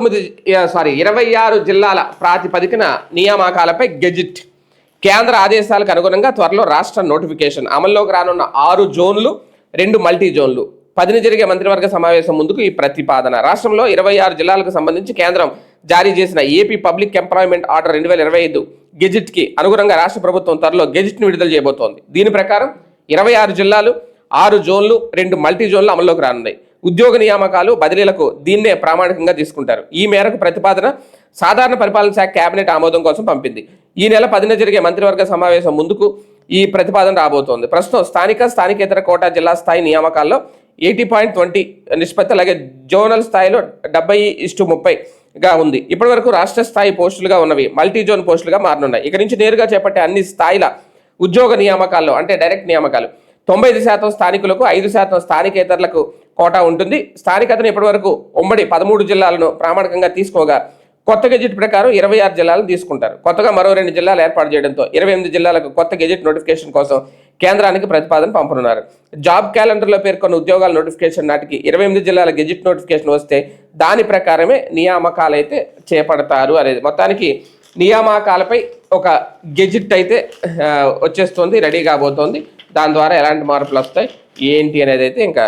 26 జిల్లాల ప్రాతిపదికన నియామకాలపై గెజిట్. కేంద్ర ఆదేశాలకు అనుగుణంగా త్వరలో రాష్ట్ర నోటిఫికేషన్. అమల్లోకి రానున్న 6 జోన్లు, 2 మల్టీ జోన్లు. 10న జరిగే మంత్రివర్గ సమావేశం ముందుకు ఈ ప్రతిపాదన. రాష్ట్రంలో 26 జిల్లాలకు సంబంధించి కేంద్రం జారీ చేసిన ఏపీ పబ్లిక్ ఎంప్లాయ్మెంట్ ఆర్డర్ 2025 గెజిట్కి అనుగుణంగా రాష్ట్ర ప్రభుత్వం త్వరలో గెజిట్ని విడుదల చేయబోతోంది. దీని ప్రకారం 26 జిల్లాలు, 6 జోన్లు, 2 మల్టీ జోన్లు అమల్లోకి రానున్నాయి. ఉద్యోగ నియామకాలు, బదిలీలకు దీన్నే ప్రామాణికంగా తీసుకుంటారు. ఈ మేరకు ప్రతిపాదన సాధారణ పరిపాలన శాఖ కేబినెట్ ఆమోదం కోసం పంపింది. ఈ నెల 10న జరిగే మంత్రివర్గ సమావేశం ముందుకు ఈ ప్రతిపాదన రాబోతోంది. ప్రస్తుతం స్థానికేతర కోటా జిల్లా స్థాయి నియామకాల్లో 80:20 నిష్పత్తి, అలాగే జోనల్ స్థాయిలో 70:30గా ఉంది. ఇప్పటి వరకు రాష్ట్ర స్థాయి పోస్టులుగా ఉన్నవి మల్టీ జోన్ పోస్టులుగా మారనున్నాయి. ఇక నుంచి నేరుగా చేపట్టే అన్ని స్థాయిల ఉద్యోగ నియామకాల్లో అంటే డైరెక్ట్ నియామకాలు 95% స్థానికులకు, 5% స్థానికేతరులకు కోటా ఉంటుంది. స్థానికతను ఇప్పటి వరకు ఉమ్మడి 13 జిల్లాలను ప్రామాణికంగా తీసుకోగా కొత్త గెజిట్ ప్రకారం 26 జిల్లాలను తీసుకుంటారు. కొత్తగా మరో 2 జిల్లాలు ఏర్పాటు చేయడంతో 28 జిల్లాలకు కొత్త గెజిట్ నోటిఫికేషన్ కోసం కేంద్రానికి ప్రతిపాదన పంపనున్నారు. జాబ్ క్యాలెండర్లో పేర్కొన్న ఉద్యోగాల నోటిఫికేషన్ నాటికి 28 జిల్లాల గెజిట్ నోటిఫికేషన్ వస్తే దాని ప్రకారమే నియామకాలు అయితే చేపడతారు అనేది. మొత్తానికి నియామకాలపై ఒక గెజిట్ అయితే వచ్చేస్తుంది, రెడీ కాబోతోంది. దాని ద్వారా ఎలాంటి మార్పులు వస్తాయి ఏంటి అనేది అయితే ఇంకా